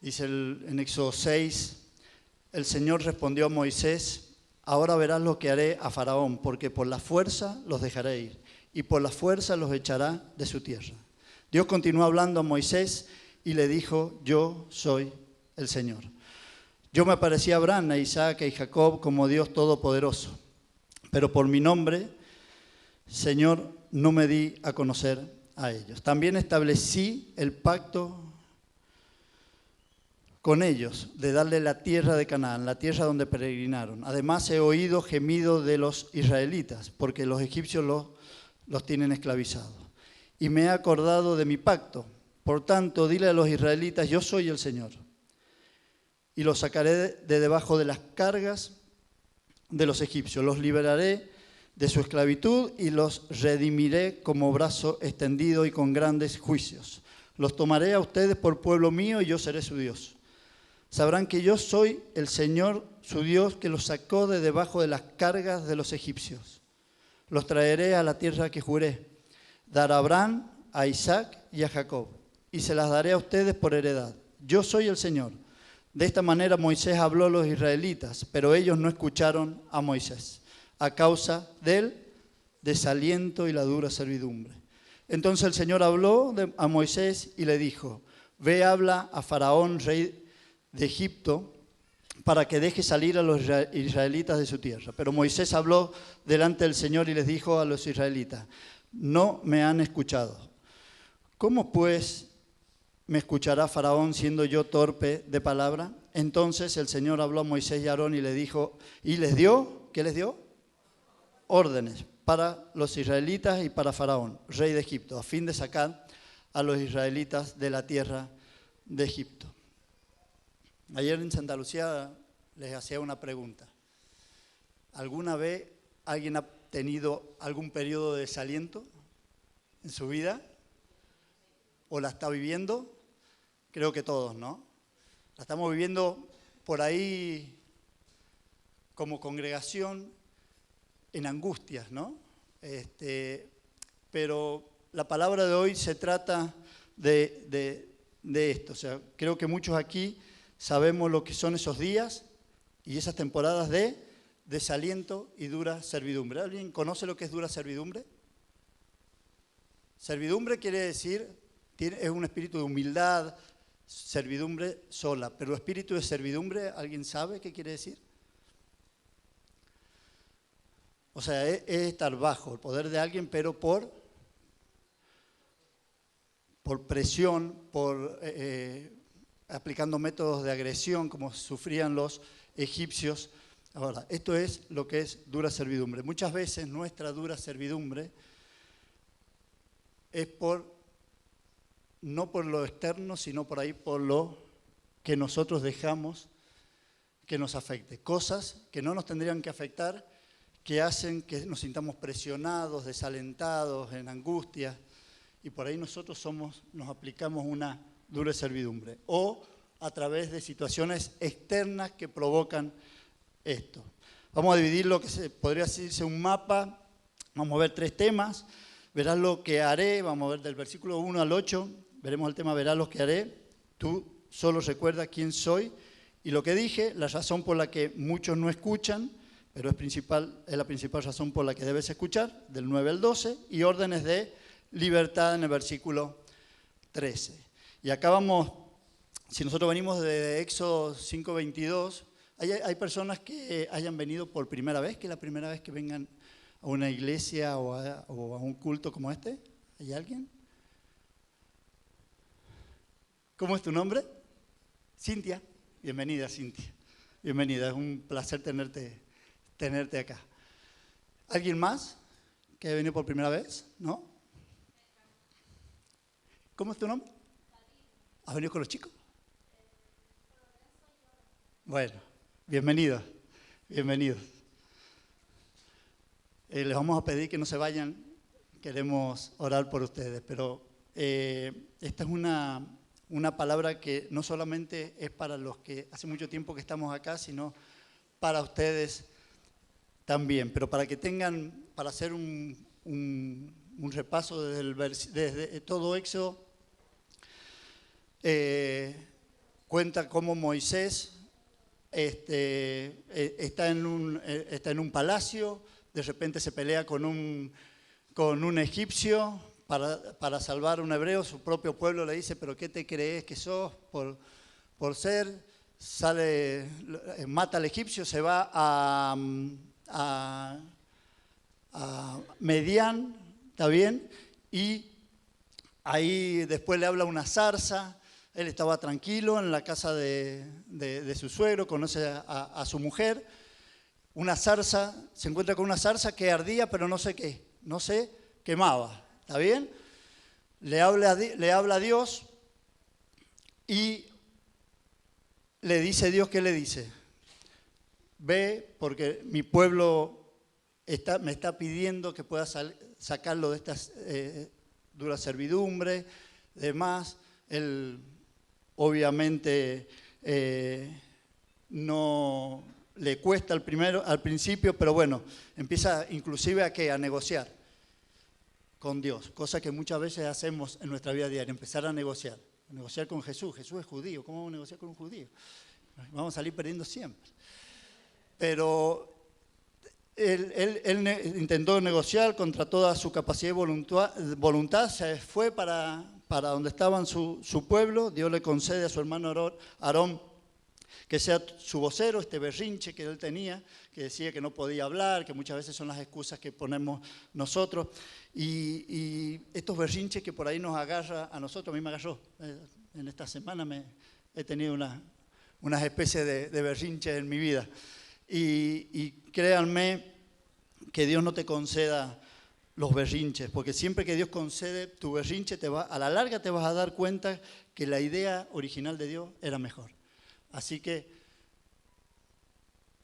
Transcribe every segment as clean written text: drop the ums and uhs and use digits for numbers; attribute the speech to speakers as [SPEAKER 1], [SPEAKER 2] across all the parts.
[SPEAKER 1] Dice en Éxodo 6, el Señor respondió a Moisés: ahora verás lo que haré a Faraón, porque por la fuerza los dejaré ir, y por la fuerza los echará de su tierra. Dios continuó hablando a Moisés y le dijo: yo soy el Señor. Yo me aparecí a Abraham, a Isaac y a Jacob como Dios Todopoderoso, pero por mi nombre, Señor, no me di a conocer a ellos. También establecí el pacto con ellos de darle la tierra de Canaán, la tierra donde peregrinaron. Además he oído gemido de los israelitas, porque los egipcios los tienen esclavizados. Y me he acordado de mi pacto. Por tanto, dile a los israelitas: yo soy el Señor. Y los sacaré de debajo de las cargas de los egipcios. Los liberaré de su esclavitud y los redimiré como brazo extendido y con grandes juicios. Los tomaré a ustedes por pueblo mío y yo seré su Dios. Sabrán que yo soy el Señor, su Dios, que los sacó de debajo de las cargas de los egipcios. Los traeré a la tierra que juré dar a Abraham, a Isaac y a Jacob, y se las daré a ustedes por heredad. Yo soy el Señor. De esta manera Moisés habló a los israelitas, pero ellos no escucharon a Moisés, a causa del desaliento y la dura servidumbre. Entonces el Señor habló a Moisés y le dijo: ve, habla a Faraón, rey de Egipto, para que deje salir a los israelitas de su tierra. Pero Moisés habló delante del Señor y les dijo a los israelitas: no me han escuchado. ¿Cómo pues me escuchará Faraón siendo yo torpe de palabra? Entonces el Señor habló a Moisés y a Aarón y le dijo, y les dio, ¿qué les dio? Órdenes para los israelitas y para Faraón, rey de Egipto, a fin de sacar a los israelitas de la tierra de Egipto. Ayer en Santa Lucía les hacía una pregunta. ¿Alguna vez alguien ha tenido algún periodo de desaliento en su vida? ¿O la está viviendo? Creo que todos, ¿no? La estamos viviendo por ahí como congregación en angustias, ¿no? Pero la palabra de hoy se trata de esto. O sea, creo que muchos aquí sabemos lo que son esos días y esas temporadas de desaliento y dura servidumbre. ¿Alguien conoce lo que es dura servidumbre? Servidumbre quiere decir, es un espíritu de humildad, servidumbre sola. Pero espíritu de servidumbre, ¿alguien sabe qué quiere decir? O sea, es estar bajo el poder de alguien, pero por presión, aplicando métodos de agresión como sufrían los egipcios. Ahora, esto es lo que es dura servidumbre. Muchas veces nuestra dura servidumbre es no por lo externo, sino por ahí por lo que nosotros dejamos que nos afecte. Cosas que no nos tendrían que afectar, que hacen que nos sintamos presionados, desalentados, en angustia, y por ahí nosotros nos aplicamos una dura servidumbre, o a través de situaciones externas que provocan esto. Vamos a dividir lo que podría decirse un mapa. Vamos a ver 3 temas. Verás lo que haré, vamos a ver del versículo 1 al 8, veremos el tema verás lo que haré. Tú solo recuerda quién soy y lo que dije, la razón por la que muchos no escuchan, pero es la principal razón por la que debes escuchar, del 9 al 12, y órdenes de libertad en el versículo 13. Y acá vamos, si nosotros venimos de Éxodo 5:22, hay personas que hayan venido por primera vez, que es la primera vez que vengan a una iglesia o a un culto como este. ¿Hay alguien? ¿Cómo es tu nombre? Cintia. Bienvenida, Cintia. Bienvenida, es un placer tenerte acá. ¿Alguien más que haya venido por primera vez? ¿No? ¿Cómo es tu nombre? ¿Has venido con los chicos? Bueno, bienvenidos, bienvenidos. Les vamos a pedir que no se vayan, queremos orar por ustedes, pero esta es una palabra que no solamente es para los que hace mucho tiempo que estamos acá, sino para ustedes también. Pero para hacer un repaso desde todo Éxodo, cuenta cómo Moisés está en un palacio, de repente se pelea con un egipcio para salvar a un hebreo. Su propio pueblo le dice, pero ¿qué te crees que sos por ser? Mata al egipcio, se va a Medián, ¿está bien? Y ahí después le habla una zarza. Él estaba tranquilo en la casa de su suegro, conoce a su mujer. Una zarza, se encuentra con una zarza que ardía, pero no sé qué, no se quemaba, ¿está bien? Le habla a Dios y le dice Dios, ¿qué le dice? Ve, porque mi pueblo me está pidiendo que pueda sacarlo de estas duras servidumbres, demás. Él obviamente no le cuesta al principio, pero bueno, empieza inclusive a negociar con Dios, cosa que muchas veces hacemos en nuestra vida diaria, empezar a negociar con Jesús. Jesús es judío, ¿cómo vamos a negociar con un judío? Vamos a salir perdiendo siempre. Pero él intentó negociar contra toda su capacidad y voluntad, se fue para donde estaban su pueblo. Dios le concede a su hermano Aarón que sea su vocero, este berrinche que él tenía, que decía que no podía hablar, que muchas veces son las excusas que ponemos nosotros. Y estos berrinches que por ahí nos agarra a nosotros, a mí me agarró. En esta semana he tenido unas especies de berrinches en mi vida. Y créanme que Dios no te conceda los berrinches, porque siempre que Dios concede tu berrinche, a la larga te vas a dar cuenta que la idea original de Dios era mejor. Así que,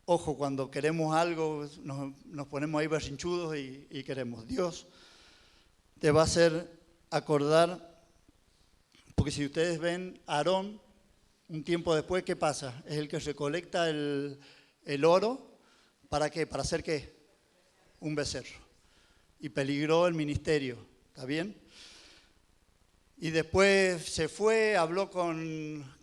[SPEAKER 1] ojo, cuando queremos algo, nos ponemos ahí berrinchudos y queremos. Dios te va a hacer acordar, porque si ustedes ven a Aarón, un tiempo después, ¿qué pasa? Es el que recolecta el oro, ¿para qué? ¿Para hacer qué? Un becerro. Y peligró el ministerio, ¿está bien? Y después se fue, habló con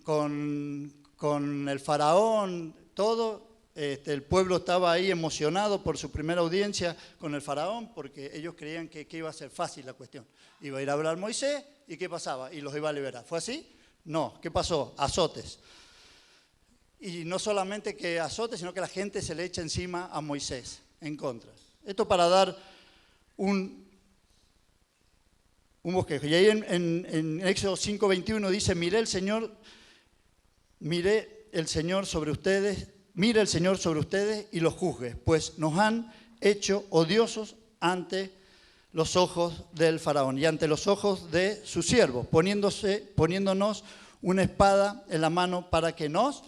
[SPEAKER 1] el faraón, todo. El pueblo estaba ahí emocionado por su primera audiencia con el faraón, porque ellos creían que iba a ser fácil la cuestión. Iba a ir a hablar Moisés, ¿y qué pasaba? Y los iba a liberar. ¿Fue así? No. ¿Qué pasó? Azotes. Y no solamente que azotes, sino que la gente se le echa encima a Moisés, en contra. Esto para dar un bosquejo. Y ahí en Éxodo 5:21 dice, mire el Señor sobre ustedes y los juzgue, pues nos han hecho odiosos ante los ojos del faraón y ante los ojos de sus siervos, poniéndonos una espada en la mano para que nos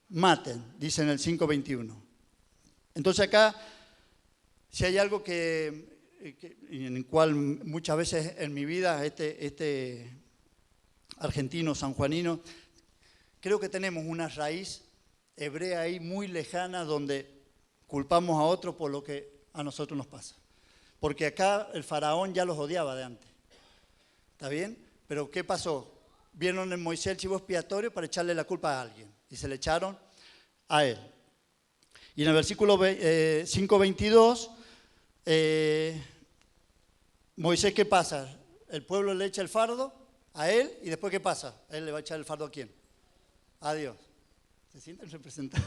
[SPEAKER 1] maten, dice en el 5:21. Entonces acá, si hay algo en el cual muchas veces en mi vida, este argentino sanjuanino, creo que tenemos una raíz hebrea ahí muy lejana donde culpamos a otros por lo que a nosotros nos pasa. Porque acá el faraón ya los odiaba de antes. ¿Está bien? Pero ¿qué pasó? Vieron en Moisés el chivo expiatorio para echarle la culpa a alguien. Y se le echaron a él. Y en el versículo 5:22, Moisés, ¿qué pasa? El pueblo le echa el fardo a él y después ¿qué pasa? Él le va a echar el fardo ¿a quién? A Dios. ¿Se sienten representados?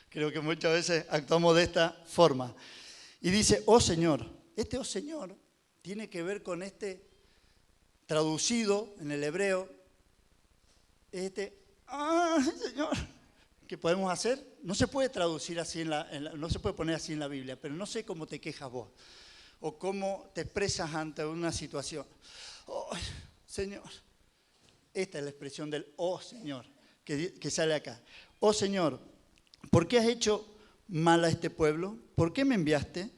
[SPEAKER 1] Creo que muchas veces actuamos de esta forma. Y dice, oh Señor, este oh Señor tiene que ver con traducido en el hebreo, Señor, ¿qué podemos hacer? No se puede traducir así, no se puede poner así en la Biblia, pero no sé cómo te quejas vos o cómo te expresas ante una situación. Oh, Señor, esta es la expresión del oh Señor que sale acá. Oh Señor, ¿por qué has hecho mal a este pueblo? ¿Por qué me enviaste?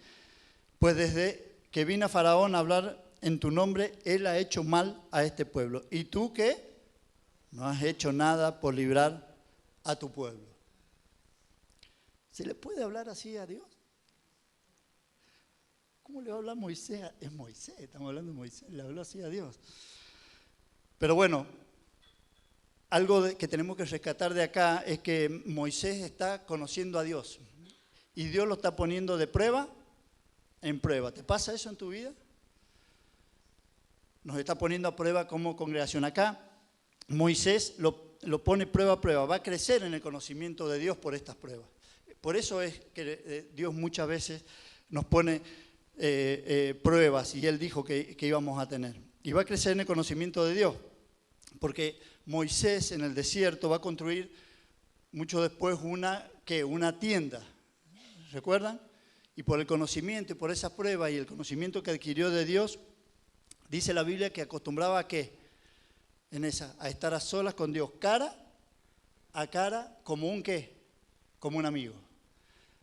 [SPEAKER 1] Pues desde que vino a Faraón a hablar en tu nombre, él ha hecho mal a este pueblo. ¿Y tú qué? No has hecho nada por librar a tu pueblo. ¿Se le puede hablar así a Dios? ¿Cómo le va a hablar Moisés? Es Moisés, estamos hablando de Moisés, le habló así a Dios. Pero bueno, que tenemos que rescatar de acá es que Moisés está conociendo a Dios y Dios lo está poniendo de prueba en prueba. ¿Te pasa eso en tu vida? Nos está poniendo a prueba como congregación. Acá Moisés lo pone prueba a prueba, va a crecer en el conocimiento de Dios por estas pruebas. Por eso es que Dios muchas veces nos pone pruebas y Él dijo que íbamos a tener. Y va a crecer en el conocimiento de Dios, porque Moisés en el desierto va a construir mucho después una tienda, ¿recuerdan? Y por el conocimiento y por esa prueba y el conocimiento que adquirió de Dios, dice la Biblia que acostumbraba a ¿qué? A estar a solas con Dios, cara a cara, como un ¿qué? Como un amigo.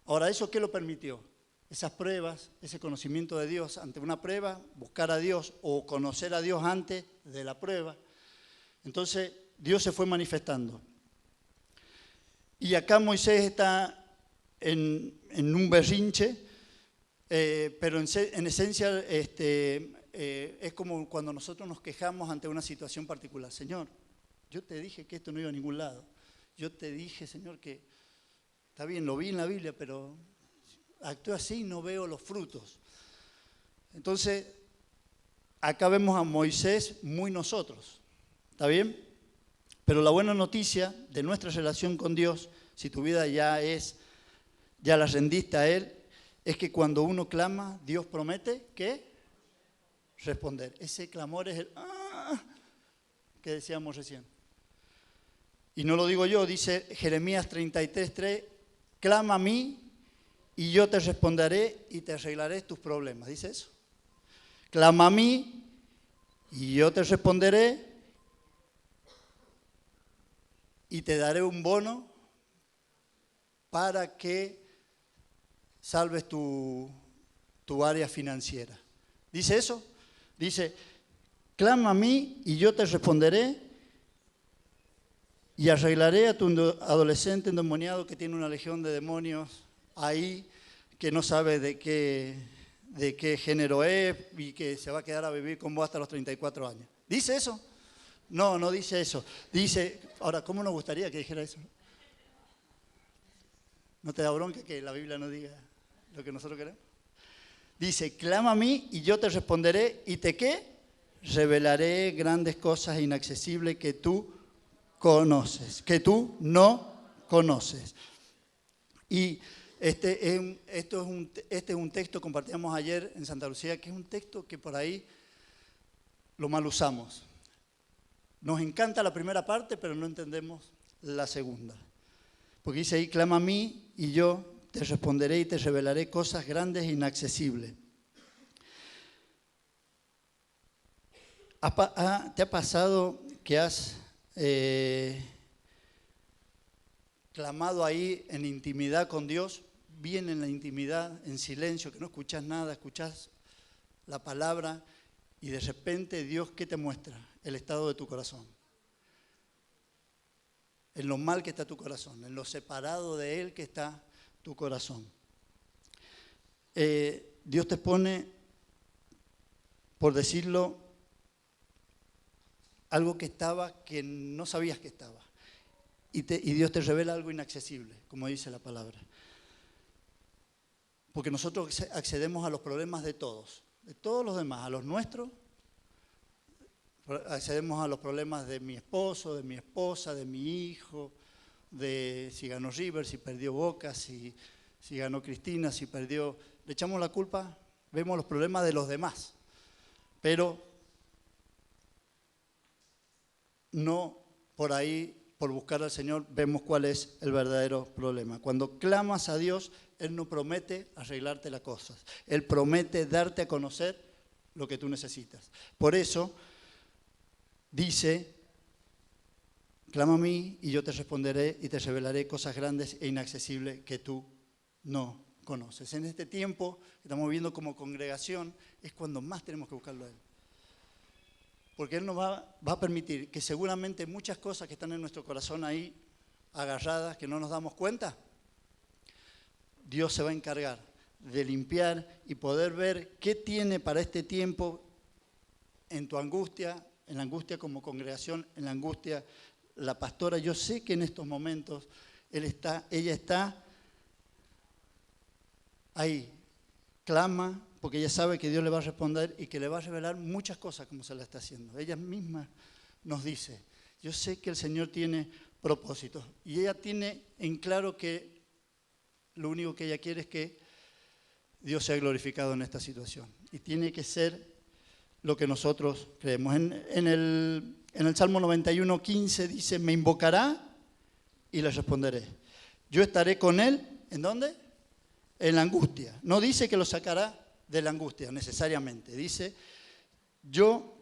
[SPEAKER 1] Ahora, ¿eso qué lo permitió? Esas pruebas, ese conocimiento de Dios ante una prueba, buscar a Dios o conocer a Dios antes de la prueba. Entonces, Dios se fue manifestando. Y acá Moisés está en un berrinche, pero en esencia es como cuando nosotros nos quejamos ante una situación particular. Señor, yo te dije que esto no iba a ningún lado. Yo te dije, Señor, que está bien, lo vi en la Biblia, pero actúo así y no veo los frutos. Entonces, acá vemos a Moisés muy nosotros, ¿está bien? Pero la buena noticia de nuestra relación con Dios, si tu vida ya la rendiste a Él, es que cuando uno clama, Dios promete que responder. Ese clamor es el que decíamos recién. Y no lo digo yo, dice Jeremías 33:3, clama a mí y yo te responderé y te arreglaré tus problemas. ¿Dice eso? Clama a mí y yo te responderé y te daré un bono para que salves tu área financiera. ¿Dice eso? Dice, clama a mí y yo te responderé y arreglaré a tu adolescente endemoniado que tiene una legión de demonios ahí, que no sabe de qué género es y que se va a quedar a vivir con vos hasta los 34 años. ¿Dice eso? No, no dice eso. Dice, ahora, ¿cómo nos gustaría que dijera eso? ¿No te da bronca que la Biblia no diga lo que nosotros queremos? Dice, clama a mí y yo te responderé y te ¿qué? Revelaré grandes cosas inaccesibles que tú conoces, que tú no conoces. Y este es un texto, compartíamos ayer en Santa Lucía, que es un texto que por ahí lo mal usamos. Nos encanta la primera parte, pero no entendemos la segunda. Porque dice ahí, clama a mí y yo te responderé y te revelaré cosas grandes e inaccesibles. ¿Te ha pasado que has clamado ahí en intimidad con Dios, bien en la intimidad, en silencio, que no escuchas nada, escuchas la palabra y de repente Dios, ¿qué te muestra? El estado de tu corazón. En lo mal que está tu corazón, en lo separado de Él que está tu corazón. Dios te pone, por decirlo, algo que estaba que no sabías que estaba. Y Dios te revela algo inaccesible, como dice la palabra. Porque nosotros accedemos a los problemas de todos los demás, a los nuestros. Accedemos a los problemas de mi esposo, de mi esposa, de mi hijo, de si ganó River, si perdió Boca, si ganó Cristina, si perdió. Le echamos la culpa, vemos los problemas de los demás, pero no por ahí, por buscar al Señor, vemos cuál es el verdadero problema. Cuando clamas a Dios, Él no promete arreglarte las cosas. Él promete darte a conocer lo que tú necesitas. Por eso dice, clama a mí y yo te responderé y te revelaré cosas grandes e inaccesibles que tú no conoces. En este tiempo que estamos viviendo como congregación es cuando más tenemos que buscarlo a Él. Porque Él nos va a permitir que seguramente muchas cosas que están en nuestro corazón ahí agarradas, que no nos damos cuenta, Dios se va a encargar de limpiar y poder ver qué tiene para este tiempo en tu angustia, en la angustia como congregación, en la angustia la pastora, yo sé que en estos momentos ella está ahí, clama, porque ella sabe que Dios le va a responder y que le va a revelar muchas cosas como se la está haciendo. Ella misma nos dice, yo sé que el Señor tiene propósitos. Y ella tiene en claro que lo único que ella quiere es que Dios sea glorificado en esta situación. Y tiene que ser lo que nosotros creemos. En el Salmo 91:15 dice, me invocará y le responderé. Yo estaré con él, ¿en dónde? En la angustia. No dice que lo sacará de la angustia necesariamente. Dice, yo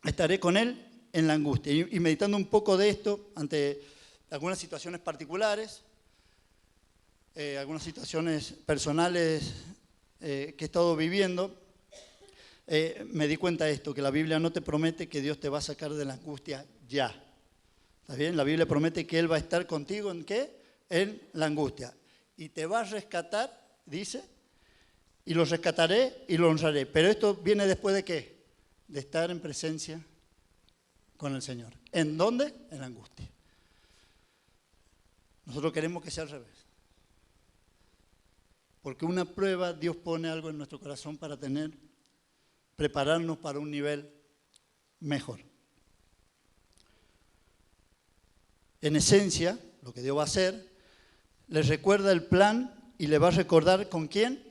[SPEAKER 1] estaré con él en la angustia. Y meditando un poco de esto, ante algunas situaciones particulares, algunas situaciones personales que he estado viviendo, me di cuenta de esto, que la Biblia no te promete que Dios te va a sacar de la angustia ya. ¿Está bien? La Biblia promete que Él va a estar contigo ¿en qué? En la angustia. Y te va a rescatar, dice, y lo rescataré y lo honraré. Pero esto viene después de ¿qué? De estar en presencia con el Señor. ¿En dónde? En la angustia. Nosotros queremos que sea al revés. Porque una prueba, Dios pone algo en nuestro corazón para prepararnos para un nivel mejor. En esencia, lo que Dios va a hacer, les recuerda el plan y le va a recordar con quién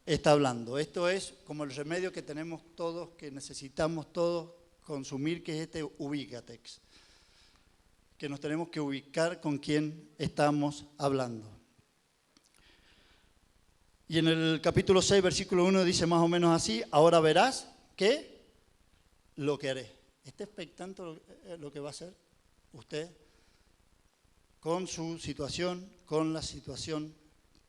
[SPEAKER 1] está hablando. Esto es como el remedio que tenemos todos, que necesitamos todos consumir, que es este ubícatex. Que nos tenemos que ubicar con quién estamos hablando. Y en el capítulo 6, versículo 1 dice más o menos así, ahora verás que lo que haré. ¿Está expectante lo que va a hacer usted con su situación, con la situación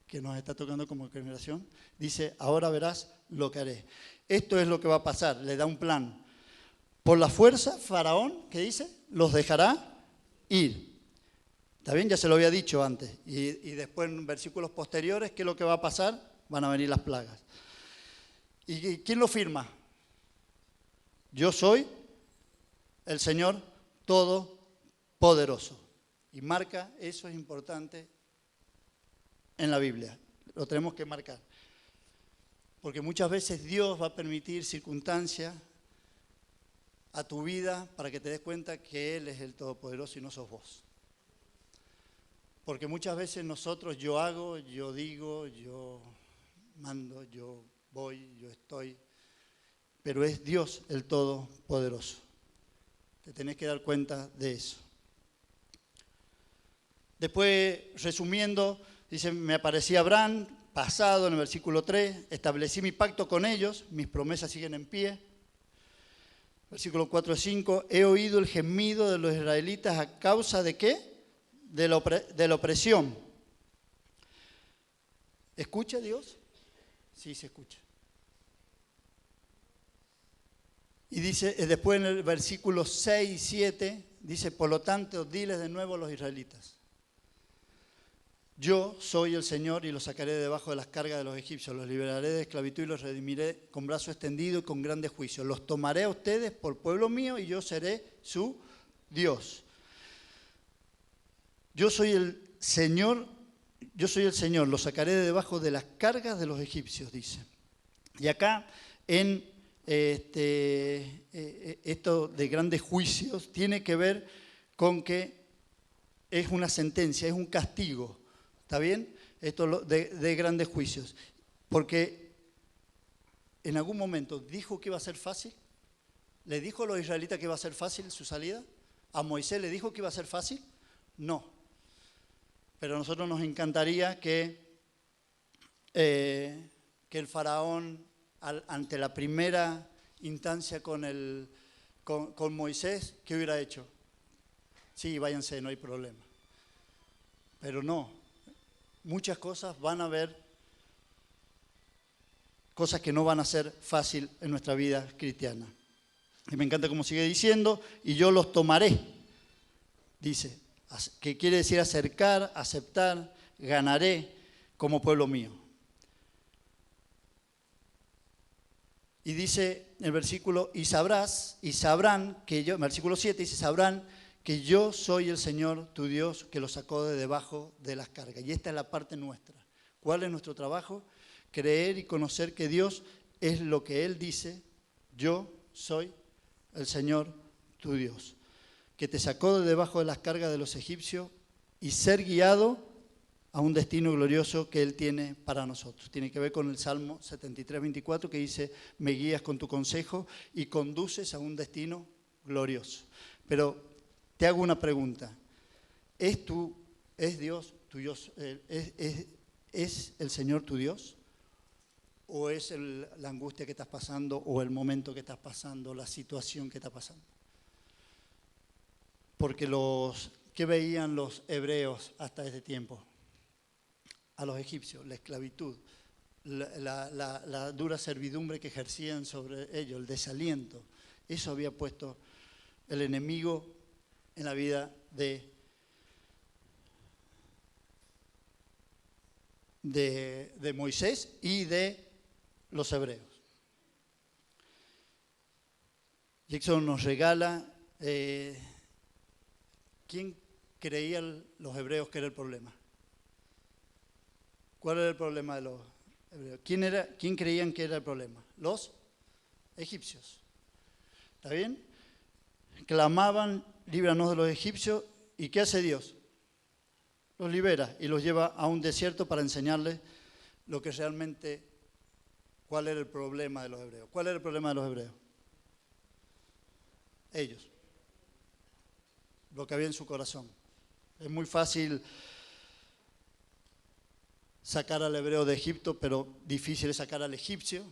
[SPEAKER 1] que nos está tocando como generación? Dice, ahora verás lo que haré. Esto es lo que va a pasar, le da un plan. Por la fuerza, Faraón, ¿qué dice? Los dejará ir. ¿Está bien? Ya se lo había dicho antes. Y después en versículos posteriores, ¿qué es lo que va a pasar? Van a venir las plagas. ¿Y quién lo firma? Yo soy el Señor Todopoderoso. Y marca, eso es importante en la Biblia. Lo tenemos que marcar. Porque muchas veces Dios va a permitir circunstancias a tu vida para que te des cuenta que Él es el Todopoderoso y no sos vos. Porque muchas veces nosotros, yo hago, yo digo, yo mando, yo voy, yo estoy, pero es Dios el Todopoderoso. Te tenés que dar cuenta de eso. Después, resumiendo, dice, me aparecía Abraham, pasado en el versículo 3, establecí mi pacto con ellos, mis promesas siguen en pie. Versículo 4 y 5, he oído el gemido de los israelitas a causa de ¿qué? De la opresión. ¿Escucha Dios? Sí, se escucha. Y dice, después en el versículo 6 y 7, dice, por lo tanto, diles de nuevo a los israelitas, yo soy el Señor y los sacaré de debajo de las cargas de los egipcios, los liberaré de esclavitud y los redimiré con brazo extendido y con grande juicio. Los tomaré a ustedes por pueblo mío y yo seré su Dios. Yo soy el Señor, los sacaré de debajo de las cargas de los egipcios, dice. Y acá en esto de grandes juicios tiene que ver con que es una sentencia, es un castigo, ¿está bien? Esto de grandes juicios. Porque en algún momento dijo que iba a ser fácil, le dijo a los israelitas que iba a ser fácil su salida, a Moisés le dijo que iba a ser fácil, no. Pero a nosotros nos encantaría que el faraón, ante la primera instancia con Moisés, ¿qué hubiera hecho? Sí, váyanse, no hay problema. Pero no, muchas cosas van a haber, cosas que no van a ser fácil en nuestra vida cristiana. Y me encanta cómo sigue diciendo, y yo los tomaré, dice, que quiere decir acercar, aceptar, ganaré como pueblo mío. Y dice en el versículo, y sabrán que yo, en el versículo 7 dice, sabrán que yo soy el Señor tu Dios que los sacó de debajo de las cargas. Y esta es la parte nuestra. ¿Cuál es nuestro trabajo? Creer y conocer que Dios es lo que Él dice. Yo soy el Señor tu Dios, que te sacó de debajo de las cargas de los egipcios y ser guiado a un destino glorioso que Él tiene para nosotros. Tiene que ver con el Salmo 73, 24, que dice, me guías con tu consejo y conduces a un destino glorioso. Pero te hago una pregunta. ¿Es Dios tu Dios? ¿Es el Señor tu Dios? ¿O es la angustia que estás pasando, o el momento que estás pasando, la situación que estás pasando? Porque ¿qué veían los hebreos hasta ese tiempo? A los egipcios, la esclavitud, la dura servidumbre que ejercían sobre ellos, el desaliento. Eso había puesto el enemigo en la vida de Moisés y de los hebreos. Y Éxodo nos regala, ¿quién creía los hebreos que era el problema? ¿Cuál era el problema de los hebreos? ¿Quién creían que era el problema? Los egipcios. ¿Está bien? Clamaban, líbranos de los egipcios. ¿Y qué hace Dios? Los libera y los lleva a un desierto para enseñarles lo que realmente, cuál era el problema de los hebreos. ¿Cuál era el problema de los hebreos? Ellos. Lo que había en su corazón. Es muy fácil sacar al hebreo de Egipto, pero difícil es sacar al egipcio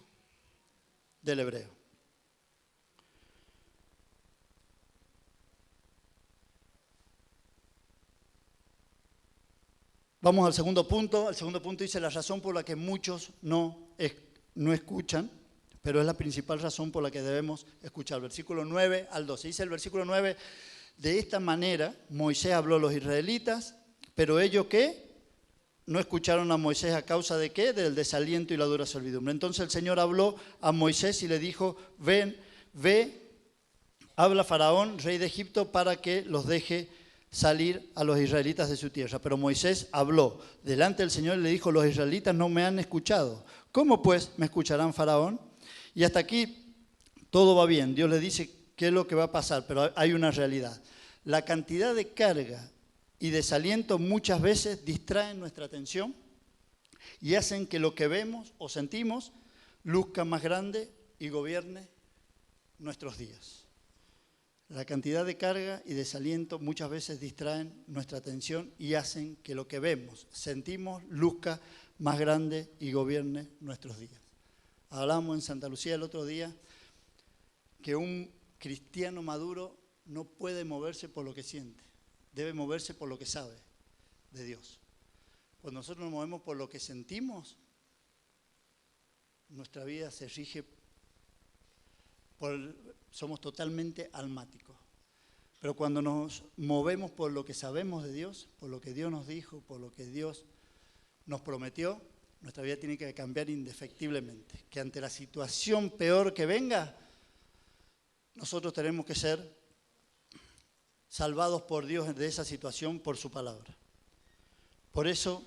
[SPEAKER 1] del hebreo. Vamos al segundo punto. El segundo punto dice la razón por la que muchos no escuchan, pero es la principal razón por la que debemos escuchar. Versículo 9 al 12. Dice el versículo 9, de esta manera Moisés habló a los israelitas, pero ellos ¿qué? No escucharon a Moisés a causa de ¿qué? Del desaliento y la dura servidumbre. Entonces el Señor habló a Moisés y le dijo, ve, habla a Faraón, rey de Egipto, para que los deje salir a los israelitas de su tierra. Pero Moisés habló delante del Señor y le dijo, los israelitas no me han escuchado. ¿Cómo pues me escucharán, Faraón? Y hasta aquí todo va bien. Dios le dice qué es lo que va a pasar, pero hay una realidad. La cantidad de carga y desaliento muchas veces distraen nuestra atención y hacen que lo que vemos o sentimos luzca más grande y gobierne nuestros días. La cantidad de carga y desaliento muchas veces distraen nuestra atención y hacen que lo que vemos, sentimos, luzca más grande y gobierne nuestros días. Hablamos en Santa Lucía el otro día que un cristiano maduro no puede moverse por lo que siente, debe moverse por lo que sabe de Dios. Cuando nosotros nos movemos por lo que sentimos, nuestra vida se rige somos totalmente almáticos. Pero cuando nos movemos por lo que sabemos de Dios, por lo que Dios nos dijo, por lo que Dios nos prometió, nuestra vida tiene que cambiar indefectiblemente. Que ante la situación peor que venga, nosotros tenemos que ser salvados por Dios de esa situación por su palabra. Por eso,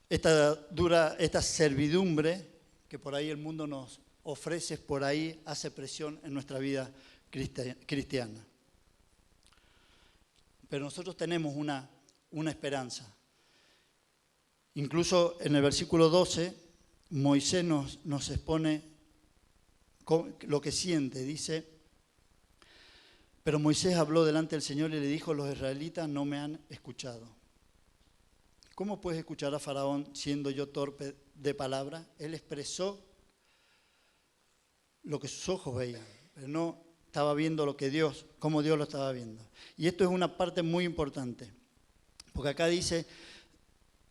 [SPEAKER 1] esta servidumbre que por ahí el mundo nos ofrece, por ahí hace presión en nuestra vida cristiana. Pero nosotros tenemos una esperanza. Incluso en el versículo 12, Moisés nos expone lo que siente. Dice, pero Moisés habló delante del Señor y le dijo, los israelitas no me han escuchado. ¿Cómo puedes escuchar a Faraón siendo yo torpe de palabra? Él expresó lo que sus ojos veían, pero no estaba viendo cómo Dios lo estaba viendo. Y esto es una parte muy importante, porque acá dice,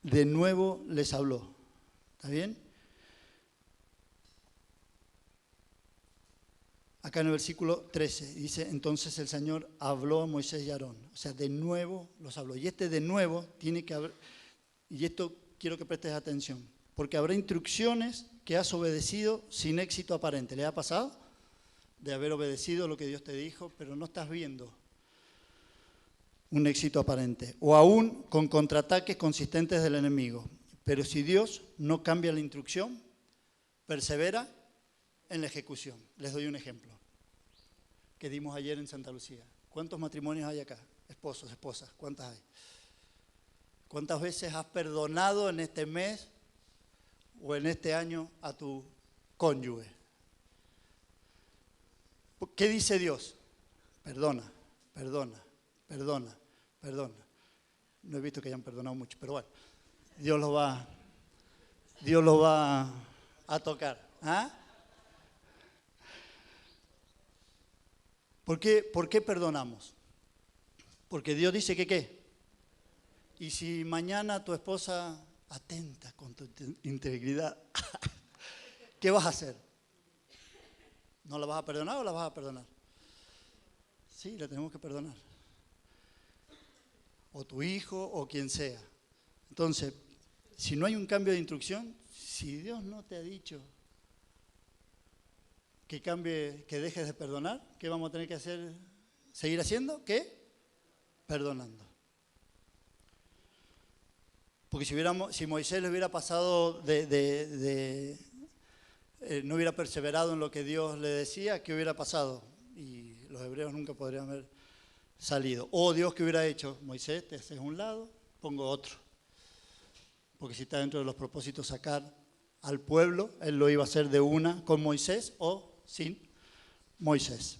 [SPEAKER 1] de nuevo les habló. ¿Está bien? Acá en el versículo 13 dice, entonces el Señor habló a Moisés y a Aarón. O sea, de nuevo los habló. Y este de nuevo tiene que haber, y esto quiero que prestes atención, porque habrá instrucciones que has obedecido sin éxito aparente. ¿Le ha pasado? de haber obedecido lo que Dios te dijo, pero no estás viendo un éxito aparente, o aún con contraataques consistentes del enemigo. Pero si Dios no cambia la instrucción, persevera en la ejecución. Les doy un ejemplo que dimos ayer en Santa Lucía. ¿Cuántos matrimonios hay acá? Esposos, esposas, ¿cuántas hay? ¿Cuántas veces has perdonado en este mes o en este año a tu cónyuge? ¿Qué dice Dios? Perdona, perdona, perdona, perdona. No he visto que hayan perdonado mucho, pero bueno, Dios lo va a tocar. ¿Ah? ¿Por qué perdonamos? Porque Dios dice que ¿qué? Y si mañana tu esposa atenta con tu integridad, ¿qué vas a hacer? ¿No la vas a perdonar o la vas a perdonar? Sí, la tenemos que perdonar. O tu hijo o quien sea. Entonces, si no hay un cambio de instrucción, si Dios no te ha dicho que cambie, que dejes de perdonar, ¿qué vamos a tener que hacer? ¿Seguir haciendo? ¿Qué? Perdonando. Porque si Moisés le hubiera pasado no hubiera perseverado en lo que Dios le decía, ¿qué hubiera pasado? Y los hebreos nunca podrían haber salido. O Dios, ¿qué hubiera hecho? Moisés, te haces un lado, pongo otro. Porque si está dentro de los propósitos sacar al pueblo, Él lo iba a hacer de una con Moisés o sin Moisés.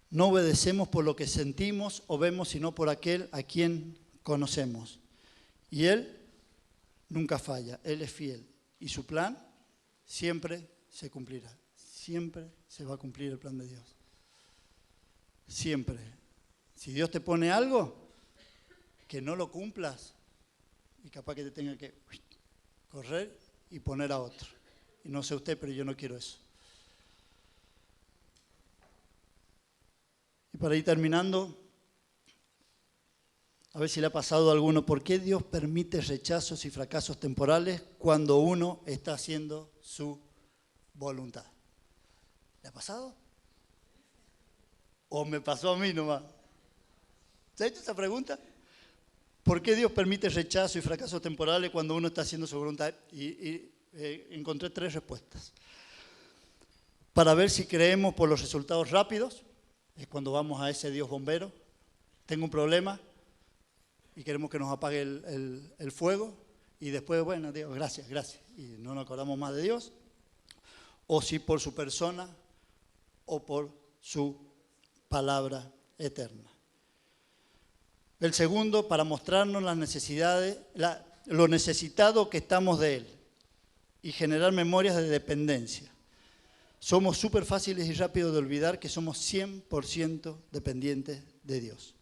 [SPEAKER 1] No obedecemos por lo que sentimos o vemos, sino por aquel a quien conocemos. Y Él nunca falla, Él es fiel. Y su plan siempre se cumplirá. Siempre se va a cumplir el plan de Dios. Siempre. Si Dios te pone algo, que no lo cumplas, y capaz que te tenga que correr y poner a otro. Y no sé usted, pero yo no quiero eso. Y para ir terminando, a ver si le ha pasado a alguno, ¿por qué Dios permite rechazos y fracasos temporales cuando uno está haciendo su voluntad? ¿Le ha pasado? ¿O me pasó a mí nomás? ¿Se ha hecho esa pregunta? ¿Por qué Dios permite rechazo y fracasos temporales cuando uno está haciendo su voluntad? Y encontré 3 respuestas. Para ver si creemos por los resultados rápidos, es cuando vamos a ese Dios bombero. Tengo un problema y queremos que nos apague el fuego y después, bueno, Dios, gracias, gracias. Y no nos acordamos más de Dios. O si por su persona o por su palabra eterna. El segundo, para mostrarnos las necesidades, lo necesitado que estamos de Él y generar memorias de dependencia. Somos súper fáciles y rápidos de olvidar que somos 100% dependientes de Dios.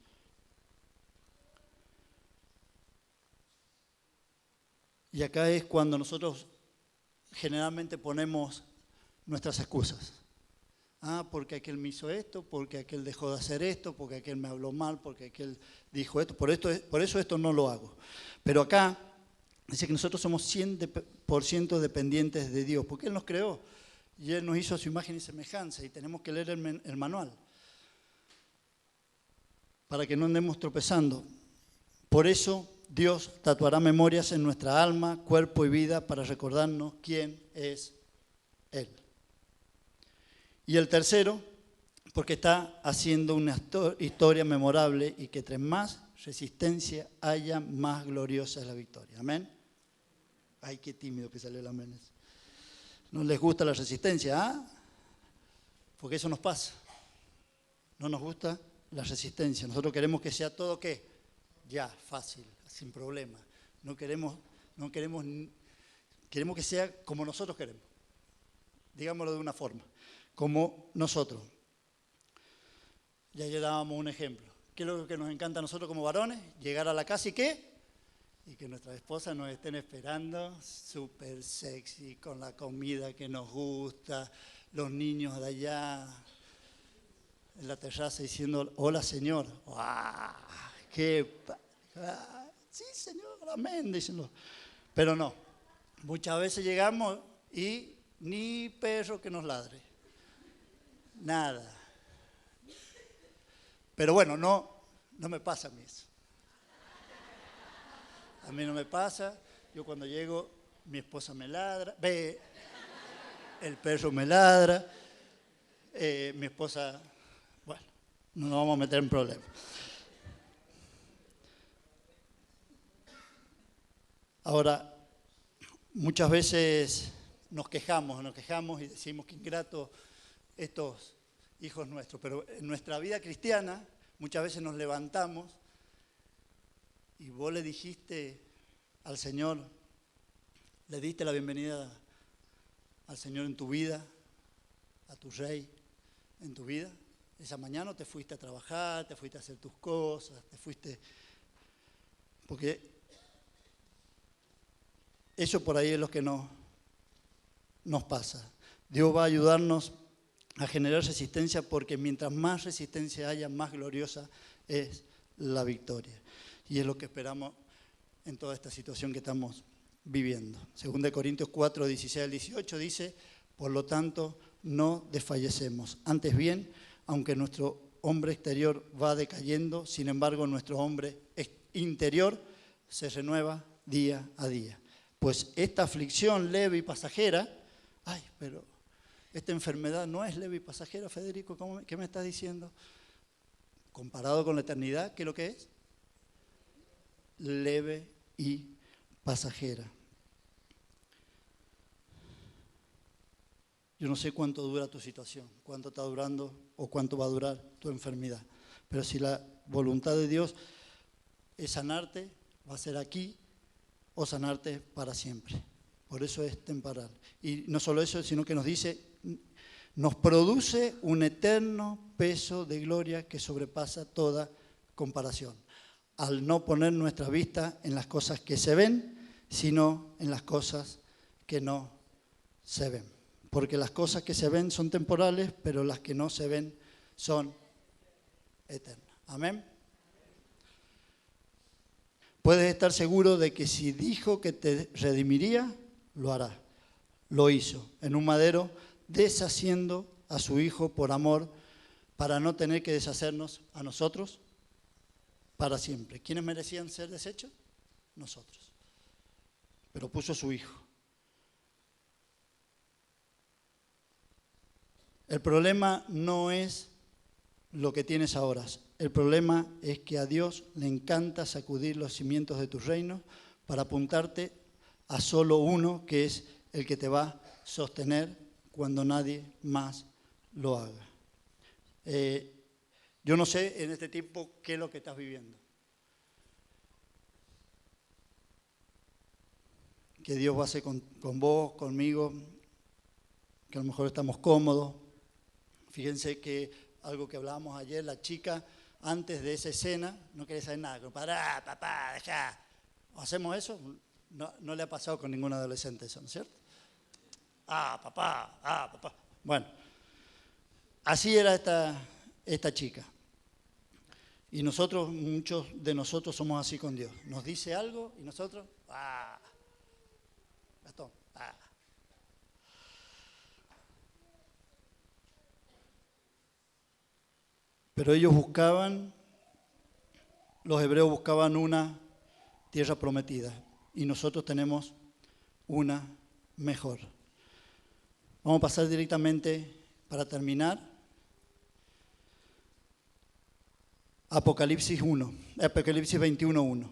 [SPEAKER 1] Y acá es cuando nosotros generalmente ponemos nuestras excusas. Porque aquel me hizo esto, porque aquel dejó de hacer esto, porque aquel me habló mal, porque aquel dijo esto, por eso esto no lo hago. Pero acá dice que nosotros somos 100% dependientes de Dios, porque Él nos creó y Él nos hizo a su imagen y semejanza y tenemos que leer el manual para que no andemos tropezando. Por eso Dios tatuará memorias en nuestra alma, cuerpo y vida para recordarnos quién es Él. Y el tercero, porque está haciendo una historia memorable y que entre más resistencia haya, más gloriosa es la victoria. ¿Amén? Ay, qué tímido que salió el amén. ¿No les gusta la resistencia? Porque eso nos pasa. No nos gusta la resistencia. Nosotros queremos que sea todo, ¿qué? Ya, fácil, sin problema. Queremos que sea como nosotros queremos. Digámoslo de una forma. Como nosotros. Ya dábamos un ejemplo. ¿Qué es lo que nos encanta a nosotros como varones? Llegar a la casa y ¿qué? Y que nuestras esposas nos estén esperando súper sexy, con la comida que nos gusta, los niños de allá en la terraza diciendo, hola señor. ¡Wow! ¡Qué! Sí señor, amén, dícenlo. Pero no. Muchas veces llegamos y ni perro que nos ladre. Nada. Pero bueno, no me pasa a mí eso. A mí no me pasa. Yo cuando llego, mi esposa me ladra. Ve, el perro me ladra. Mi esposa, bueno, no nos vamos a meter en problemas. Ahora, muchas veces nos quejamos y decimos que ingratos estos hijos nuestros, pero en nuestra vida cristiana muchas veces nos levantamos y vos le dijiste al Señor, le diste la bienvenida al Señor en tu vida, a tu Rey en tu vida. Esa mañana te fuiste a trabajar, te fuiste a hacer tus cosas, te fuiste... Porque eso por ahí es lo que nos pasa. Dios va a ayudarnos a generar resistencia porque mientras más resistencia haya, más gloriosa es la victoria. Y es lo que esperamos en toda esta situación que estamos viviendo. 2 Corintios 4, 16 al 18 dice, por lo tanto, no desfallecemos. Antes bien, aunque nuestro hombre exterior va decayendo, sin embargo, nuestro hombre interior se renueva día a día. Pues esta aflicción leve y pasajera, pero esta enfermedad no es leve y pasajera, Federico, ¿qué me estás diciendo? Comparado con la eternidad, ¿qué es lo que es? Leve y pasajera. Yo no sé cuánto dura tu situación, cuánto está durando o cuánto va a durar tu enfermedad. Pero si la voluntad de Dios es sanarte, va a ser aquí o sanarte para siempre. Por eso es temporal. Y no solo eso, sino que nos dice, nos produce un eterno peso de gloria que sobrepasa toda comparación. Al no poner nuestra vista en las cosas que se ven, sino en las cosas que no se ven. Porque las cosas que se ven son temporales, pero las que no se ven son eternas. Amén. Puedes estar seguro de que si dijo que te redimiría, lo hará. Lo hizo en un madero, deshaciendo a su Hijo por amor, para no tener que deshacernos a nosotros para siempre. ¿Quiénes merecían ser deshechos? Nosotros. Pero puso a su Hijo. El problema no es lo que tienes ahora. El problema es que a Dios le encanta sacudir los cimientos de tu reino para apuntarte a solo uno, que es el que te va a sostener cuando nadie más lo haga. Yo no sé en este tiempo qué es lo que estás viviendo. Que Dios va a hacer con vos, conmigo, que a lo mejor estamos cómodos. Fíjense que algo que hablábamos ayer, la chica antes de esa escena no quería saber nada. Pará, papá, dejá. ¿Hacemos eso? No le ha pasado con ningún adolescente eso, ¿no es cierto? Papá. Bueno, así era esta chica. Y nosotros, muchos de nosotros somos así con Dios. Nos dice algo y nosotros, Gastón, Pero ellos los hebreos buscaban una tierra prometida y nosotros tenemos una mejor. Vamos a pasar directamente, para terminar, Apocalipsis 21:1.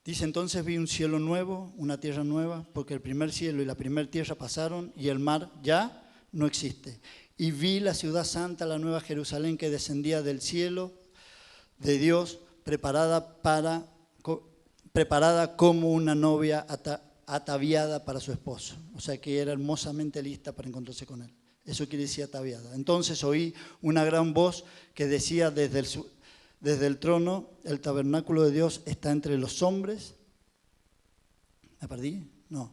[SPEAKER 1] Dice, entonces vi un cielo nuevo, una tierra nueva, porque el primer cielo y la primera tierra pasaron y el mar ya no existe. Y vi la ciudad santa, la nueva Jerusalén, que descendía del cielo de Dios, preparada como una novia ataviada para su esposo. O sea que era hermosamente lista para encontrarse con él. Eso quiere decir ataviada. Entonces oí una gran voz que decía desde el trono, el tabernáculo de Dios está entre los hombres. ¿Me perdí? No.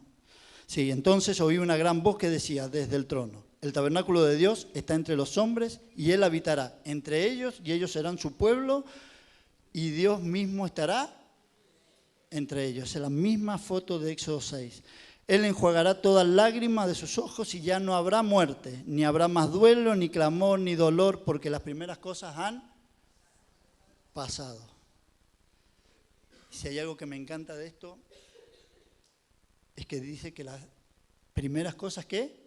[SPEAKER 1] Sí, entonces oí una gran voz que decía desde el trono, el tabernáculo de Dios está entre los hombres y Él habitará entre ellos y ellos serán su pueblo y Dios mismo estará entre ellos. Es la misma foto de Éxodo 6. Él enjuagará toda lágrima de sus ojos y ya no habrá muerte, ni habrá más duelo, ni clamor, ni dolor, porque las primeras cosas han pasado. Si hay algo que me encanta de esto, es que dice que las primeras cosas que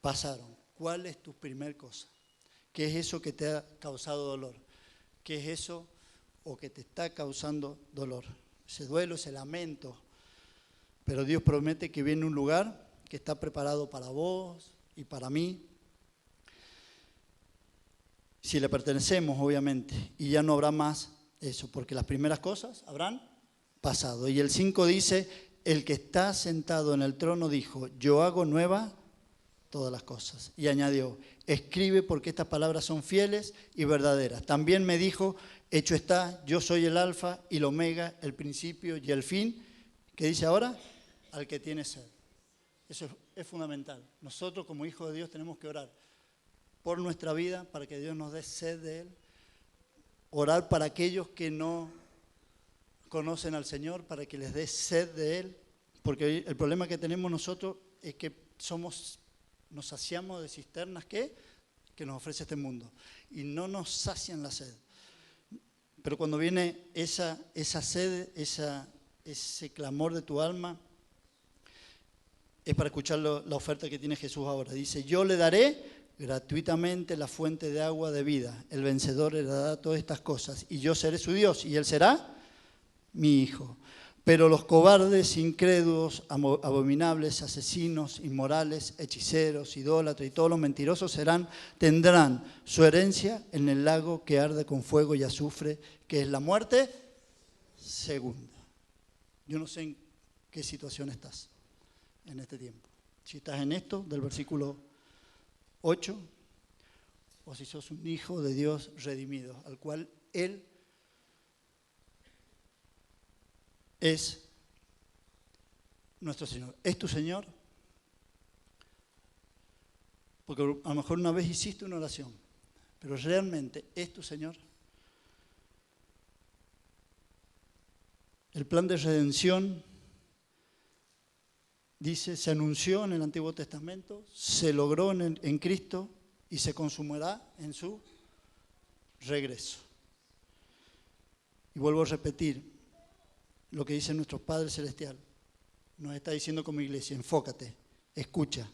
[SPEAKER 1] pasaron. ¿Cuál es tu primer cosa? ¿Qué es eso que te ha causado dolor? ¿Qué es eso o que te está causando dolor? Ese duelo, ese lamento. Pero Dios promete que viene un lugar que está preparado para vos y para mí. Si le pertenecemos, obviamente, y ya no habrá más eso, porque las primeras cosas habrán pasado. Y el 5 dice, el que está sentado en el trono dijo, yo hago nueva todas las cosas. Y añadió, escribe porque estas palabras son fieles y verdaderas. También me dijo, hecho está, yo soy el alfa y el omega, el principio y el fin. ¿Qué dice ahora? Al que tiene sed. Eso es fundamental. Nosotros como hijos de Dios tenemos que orar por nuestra vida para que Dios nos dé sed de Él. Orar para aquellos que no conocen al Señor, para que les dé sed de Él. Porque el problema que tenemos nosotros es que nos saciamos de cisternas que nos ofrece este mundo y no nos sacian la sed. Pero cuando viene esa sed, ese clamor de tu alma, es para escuchar la oferta que tiene Jesús ahora. Dice, yo le daré gratuitamente la fuente de agua de vida. El vencedor heredará todas estas cosas y yo seré su Dios y él será mi hijo. Pero los cobardes, incrédulos, abominables, asesinos, inmorales, hechiceros, idólatras y todos los mentirosos tendrán su herencia en el lago que arde con fuego y azufre, que es la muerte segunda. Yo no sé en qué situación estás en este tiempo. Si estás en esto, del versículo 8, o si sos un hijo de Dios redimido, al cual Él es nuestro Señor. ¿Es tu Señor? Porque a lo mejor una vez hiciste una oración, pero realmente ¿es tu Señor? El plan de redención, dice, se anunció en el Antiguo Testamento, se logró en Cristo y se consumará en su regreso. Y vuelvo a repetir lo que dice nuestro Padre Celestial. Nos está diciendo como iglesia, enfócate, escucha,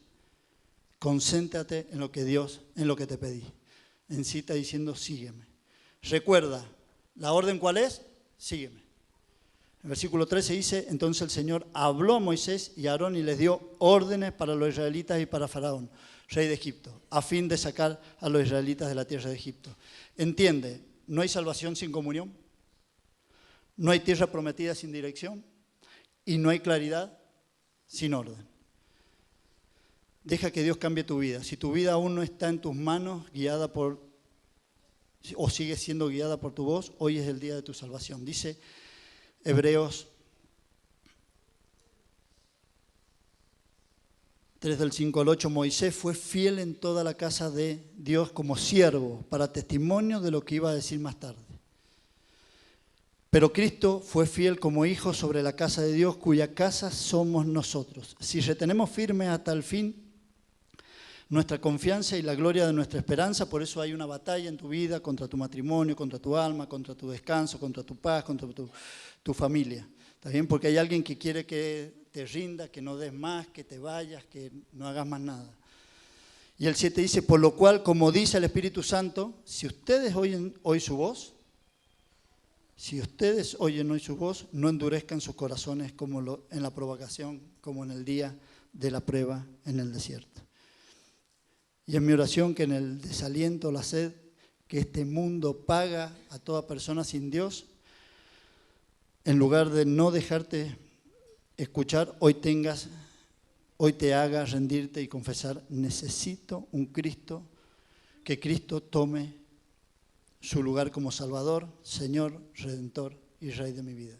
[SPEAKER 1] concéntrate en lo que Dios, en lo que te pedí. En sí está diciendo, sígueme. Recuerda, ¿la orden cuál es? Sígueme. En el versículo 13 dice, entonces el Señor habló a Moisés y a Aarón y les dio órdenes para los israelitas y para Faraón, rey de Egipto, a fin de sacar a los israelitas de la tierra de Egipto. Entiende, no hay salvación sin comunión, no hay tierra prometida sin dirección y no hay claridad sin orden. Deja que Dios cambie tu vida. Si tu vida aún no está en tus manos, guiada o sigue siendo guiada por tu voz, hoy es el día de tu salvación. Dice Hebreos 3 del 5 al 8, Moisés fue fiel en toda la casa de Dios como siervo para testimonio de lo que iba a decir más tarde. Pero Cristo fue fiel como hijo sobre la casa de Dios, cuya casa somos nosotros. Si retenemos firme hasta el fin nuestra confianza y la gloria de nuestra esperanza, por eso hay una batalla en tu vida contra tu matrimonio, contra tu alma, contra tu descanso, contra tu paz, contra tu familia. ¿Está bien? Porque hay alguien que quiere que te rinda, que no des más, que te vayas, que no hagas más nada. Y el 7 dice, por lo cual, como dice el Espíritu Santo, si ustedes oyen hoy su voz, no endurezcan sus corazones como en la provocación, como en el día de la prueba en el desierto. Y es mi oración que en el desaliento, la sed que este mundo paga a toda persona sin Dios, en lugar de no dejarte escuchar, hoy te hagas rendirte y confesar, necesito un Cristo, que Cristo tome su lugar como Salvador, Señor, Redentor y Rey de mi vida.